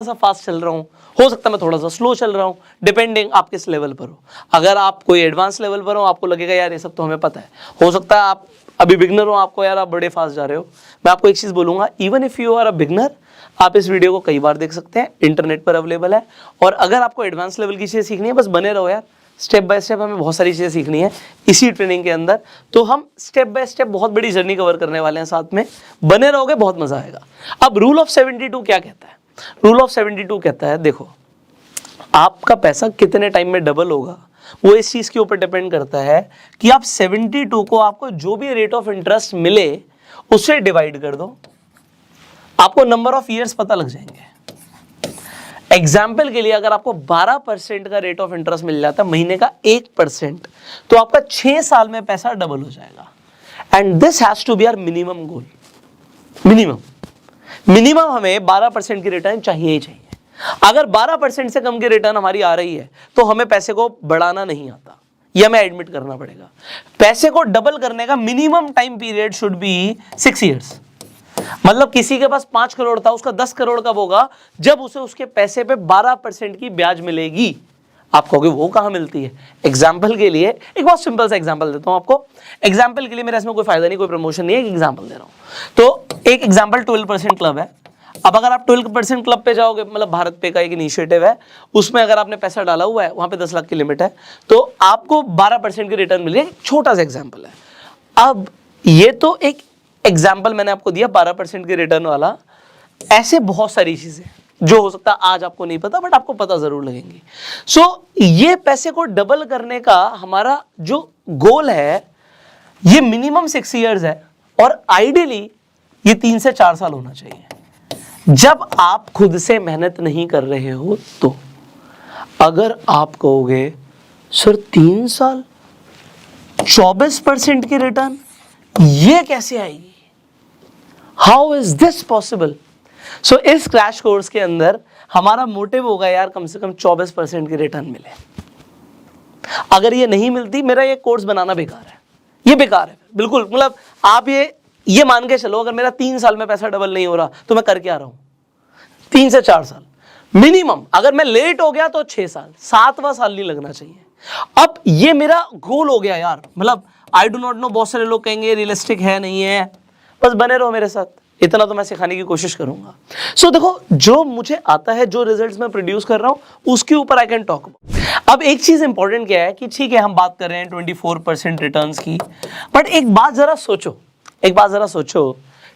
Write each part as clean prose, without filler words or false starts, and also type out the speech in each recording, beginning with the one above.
सा फास्ट चल रहा हूँ, हो सकता है मैं थोड़ा सा स्लो चल रहा हूँ, डिपेंडिंग आप किस लेवल पर हो। अगर आप कोई एडवांस लेवल पर हो, आपको लगेगा यार ये सब तो हमें पता है। हो सकता है आप अभी बिगनर हो, आपको यार आप बड़े फास्ट जा रहे हो। मैं आपको एक चीज़ बोलूँगा, even if you are a beginner, आप इस वीडियो को कई बार देख सकते हैं, इंटरनेट पर अवेलेबल है। और अगर आपको एडवांस लेवल की चीज़ें सीखनी है, बस बने रहो यार, स्टेप बाय स्टेप हमें बहुत सारी चीज़ें सीखनी है इसी ट्रेनिंग के अंदर। तो हम स्टेप बाय स्टेप बहुत बड़ी जर्नी कवर करने वाले हैं साथ में, बने रहोगे, बहुत मजा आएगा। अब रूल ऑफ 72 क्या कहता है? रूल ऑफ 72 कहता है, देखो आपका पैसा कितने टाइम में डबल होगा वो इस चीज के ऊपर डिपेंड करता है कि आप 72 को आपको जो भी रेट ऑफ इंटरेस्ट मिले उससे डिवाइड कर दो, आपको नंबर ऑफ ईयर्स पता लग जाएंगे। एग्जाम्पल के लिए अगर आपको 12% का रेट ऑफ इंटरेस्ट मिल जाता है, महीने का 1%, तो आपका 6 साल में पैसा डबल हो जाएगा। And this has to be our minimum goal. Minimum हमें 12% की रिटर्न चाहिए ही चाहिए। अगर 12% से कम की रिटर्न हमारी आ रही है तो हमें पैसे को बढ़ाना नहीं आता, यह हमें एडमिट करना पड़ेगा। पैसे को डबल करने का minimum time period should be 6 years. मतलब किसी के पास 5 करोड़ था, उसका 10 करोड़ कब होगा? जब उसे उसके पैसे पे 12% की ब्याज मिलेगी। आप कहोगे वो कहां मिलती है? एग्जाम्पल के लिए एक बहुत सिंपल सा एग्जाम्पल देता हूं आपको। एग्जाम्पल के लिए, मेरा इसमें कोई फायदा नहीं, कोई प्रमोशन नहीं है, एक एग्जाम्पल दे रहा हूं। तो एक एग्जाम्पल 12% क्लब है। अब अगर आप 12% क्लब पे जाओगे, मतलब भारत पे का एक इनिशिएटिव है, उसमें अगर आपने पैसा डाला हुआ है, वहां पे 10 लाख की लिमिट है, तो आपको 12% की रिटर्न मिलेगी। छोटा सा एग्जाम्पल है। अब ये तो एक एग्जाम्पल मैंने आपको दिया 12% के रिटर्न वाला। ऐसे बहुत सारी चीजें जो हो सकता है आज आपको नहीं पता, बट आपको पता जरूर लगेंगी। सो ये पैसे को डबल करने का हमारा जो गोल है, ये मिनिमम 6 इयर्स है, और आइडियली ये 3 से 4 साल होना चाहिए। जब आप खुद से मेहनत नहीं कर रहे हो तो अगर आप कहोगे सर 3 साल 24% की रिटर्न ये कैसे आएगी, हाउ इज दिस पॉसिबल? सो इस क्रैश कोर्स के अंदर हमारा मोटिव होगा यार कम से कम 24% की रिटर्न मिले। अगर ये नहीं मिलती, मेरा ये कोर्स बनाना बेकार है, ये बेकार है बिल्कुल। मतलब आप ये मान के चलो, अगर मेरा 3 साल में पैसा डबल नहीं हो रहा तो मैं कर क्या रहा हूं? 3 से 4 साल मिनिमम। अगर मैं लेट हो गया तो 6 साल, 7वां साल नहीं लगना चाहिए। अब ये मेरा गोल हो गया यार। मतलब आई डू नॉट नो, बहुत सारे लोग कहेंगे रियलिस्टिक है नहीं है, बस बने रहो मेरे साथ, इतना तो मैं सिखाने की कोशिश करूंगा। सो देखो, जो मुझे आता है, जो रिजल्ट्स मैं प्रोड्यूस कर रहा हूं, उसके ऊपर आई कैन टॉक। अब एक चीज इंपॉर्टेंट क्या है कि ठीक है हम बात कर रहे हैं 24% रिटर्न्स की, बट एक बात जरा सोचो,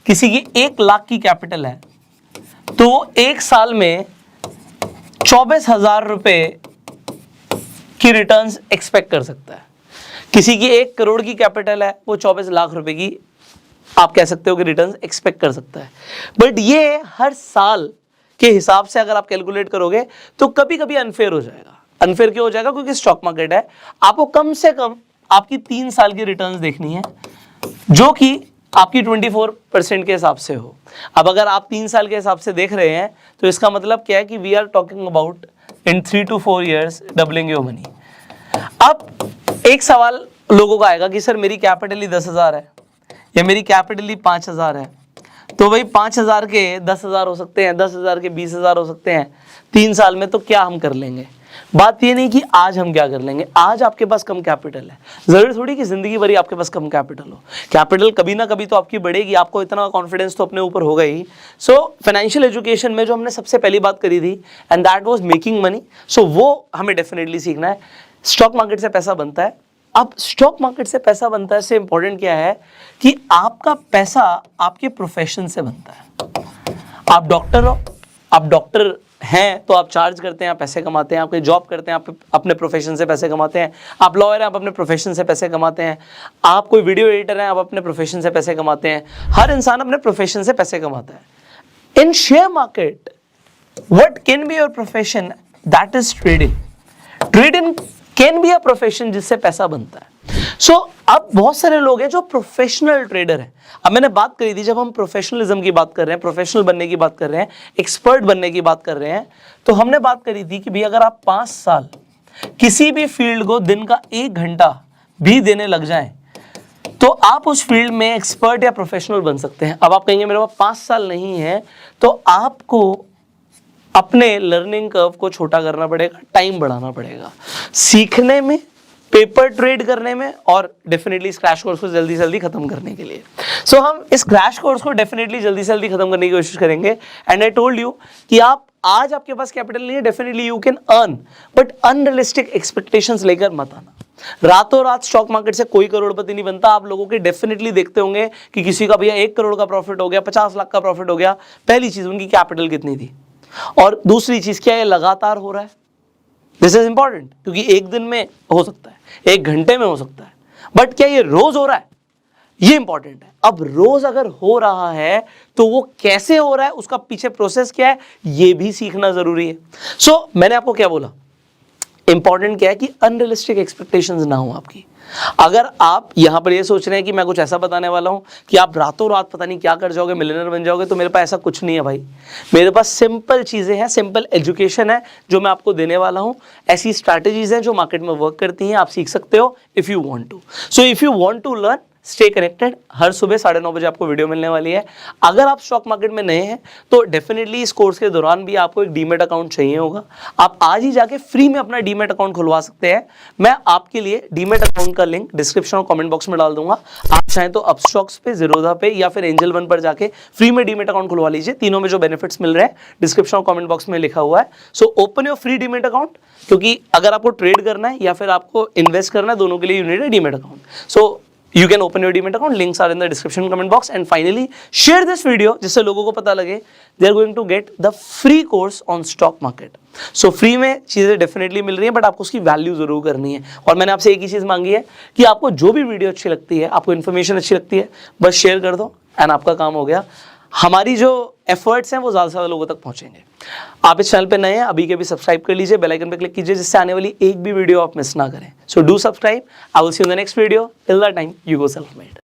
किसी की 1 लाख की कैपिटल है तो 1 साल में 24,000 रुपए की रिटर्न्स एक्सपेक्ट कर सकता है। किसी की 1 करोड़ की कैपिटल है, वो 24 लाख रुपए की आप कह सकते हो कि रिटर्न्स एक्सपेक्ट कर सकता है। बट ये हर साल के हिसाब से अगर आप कैलकुलेट करोगे तो कभी कभी अनफेयर हो जाएगा। अनफेयर क्यों हो जाएगा? क्योंकि स्टॉक मार्केट है, आपको कम से कम आपकी 3 साल की रिटर्न्स देखनी है जो कि आपकी 24% के हिसाब से हो। अब अगर आप 3 साल के हिसाब से देख रहे हैं तो इसका मतलब क्या है कि we are talking about in 3 to 4 years doubling your money. अब एक सवाल लोगों का आएगा कि सर मेरी कैपिटल ही 10,000 है या मेरी कैपिटल ही 5,000 है, तो भाई 5,000 के 10,000 हो सकते हैं, 10,000 के 20,000 हो सकते हैं 3 साल में, तो क्या हम कर लेंगे? बात ये नहीं कि आज हम क्या कर लेंगे, आज आपके पास कम कैपिटल है, जरूरी थोड़ी कि जिंदगी भर आपके पास कम कैपिटल हो। कैपिटल कभी ना कभी तो आपकी बढ़ेगी, आपको इतना कॉन्फिडेंस तो अपने ऊपर होगा ही। सो फाइनेंशियल एजुकेशन में जो हमने सबसे पहली बात करी थी, and that was making money, so वो हमें डेफिनेटली सीखना है। स्टॉक मार्केट से पैसा बनता है। अब स्टॉक मार्केट से पैसा बनता है से इंपॉर्टेंट क्या है कि आपका पैसा आपके प्रोफेशन से बनता है। आप डॉक्टर हो, आप डॉक्टर हैं तो आप चार्ज करते हैं, आप पैसे कमाते हैं। आप कोई जॉब करते हैं, आप अपने प्रोफेशन से पैसे कमाते हैं। आप लॉयर हैं, आप अपने प्रोफेशन से पैसे कमाते हैं। आप कोई वीडियो एडिटर हैं, आप अपने प्रोफेशन से पैसे कमाते हैं। हर इंसान अपने प्रोफेशन से पैसे कमाता है। In share market what can be your profession? That is trading. Trading can be a profession जिससे पैसा बनता है। सो अब बहुत सारे लोग हैं जो प्रोफेशनल ट्रेडर हैं। अब मैंने बात करी थी, जब हम प्रोफेशनलिज्म की बात कर रहे हैं, प्रोफेशनल बनने की बात कर रहे हैं, एक्सपर्ट बनने की बात कर रहे हैं, तो हमने बात करी थी कि भाई अगर आप 5 साल किसी भी फील्ड को दिन का 1 घंटा भी देने लग जाएं तो आप उस फील्ड में एक्सपर्ट या प्रोफेशनल बन सकते हैं। अब आप कहेंगे मेरे पास 5 साल नहीं है, तो आपको अपने लर्निंग कर्व को छोटा करना पड़ेगा, टाइम बढ़ाना पड़ेगा सीखने में, पेपर ट्रेड करने में और डेफिनेटली इस क्रैश कोर्स को जल्दी से जल्दी खत्म करने के लिए। सो हम इस क्रैश कोर्स को डेफिनेटली जल्दी से जल्दी खत्म करने की कोशिश करेंगे। एंड आई टोल्ड यू कि आप आज आपके पास कैपिटल नहीं है, definitely you can earn, but unrealistic expectations लेकर मत आना। रातों रात स्टॉक मार्केट से कोई करोड़पति नहीं बनता। आप लोगों के डेफिनेटली देखते होंगे कि किसी का भैया 1 करोड़ का प्रॉफिट हो गया, 50 लाख का प्रॉफिट हो गया। पहली चीज उनकी कैपिटल कितनी थी, और दूसरी चीज क्या है, लगातार हो रहा है। दिस इज इंपॉर्टेंट, क्योंकि एक दिन में हो सकता है, 1 घंटे में हो सकता है, बट क्या ये रोज हो रहा है, ये इंपॉर्टेंट है। अब रोज अगर हो रहा है तो वो कैसे हो रहा है, उसका पीछे प्रोसेस क्या है, ये भी सीखना जरूरी है। सो मैंने आपको क्या बोला, इंपॉर्टेंट क्या है कि अनरियलिस्टिक एक्सपेक्टेशंस ना हो आपकी। अगर आप यहां पर ये सोच रहे हैं कि मैं कुछ ऐसा बताने वाला हूं कि आप रातों रात पता नहीं क्या कर जाओगे, मिलियनर बन जाओगे, तो मेरे पास ऐसा कुछ नहीं है भाई। मेरे पास सिंपल चीजें हैं, सिंपल एजुकेशन है जो मैं आपको देने वाला हूं। ऐसी स्ट्रैटेजीज हैं जो मार्केट में वर्क करती हैं, आप सीख सकते हो if you want to. So if you want to learn, stay connected. हर सुबह 9:30 बजे आपको वीडियो मिलने वाली है। अगर आप स्टॉक मार्केट में नए हैं तो डेफिनेटली इस कोर्स के दौरान भी आपको एक डीमेट अकाउंट चाहिए होगा। आप आज ही जाके फ्री में अपना डीमेट अकाउंट खुलवा सकते हैं। मैं आपके लिए डीमेट अकाउंट का लिंक डिस्क्रिप्शन और कमेंट बॉक्स में डाल दूंगा। आप चाहें तो अपस्टॉक्स पे, ज़ीरोधा पे या फिर एंजल वन पर जाके फ्री में डीमेट अकाउंट खुलवा लीजिए। तीनों में जो बेनिफिट्स मिल रहे हैं डिस्क्रिप्शन और कमेंट बॉक्स में लिखा हुआ है। So open your free demat account, क्योंकि अगर आपको ट्रेड करना है या फिर आपको इन्वेस्ट करना है, दोनों के लिए you need a demat account. So you can open your demat account, links are in the description comment box, and finally share this video जिससे लोगों को पता लगे they are going to get the free course on stock market. so free में चीजें definitely मिल रही हैं, but आपको उसकी वैल्यू जरूर करनी है। और मैंने आपसे एक ही चीज मांगी है कि आपको जो भी वीडियो अच्छी लगती है, आपको इन्फॉर्मेशन अच्छी लगती है, बस शेयर कर दो एंड आपका काम हो गया। हमारी जो एफर्ट्स हैं वो ज़्यादा से ज़्यादा लोगों तक पहुंचेंगे। आप इस चैनल पे नए हैं, अभी के भी सब्सक्राइब कर लीजिए, बेल आइकन पे क्लिक कीजिए, जिससे आने वाली एक भी वीडियो आप मिस ना करें। So do subscribe. I will see you in the next video. Till that time, you go self made.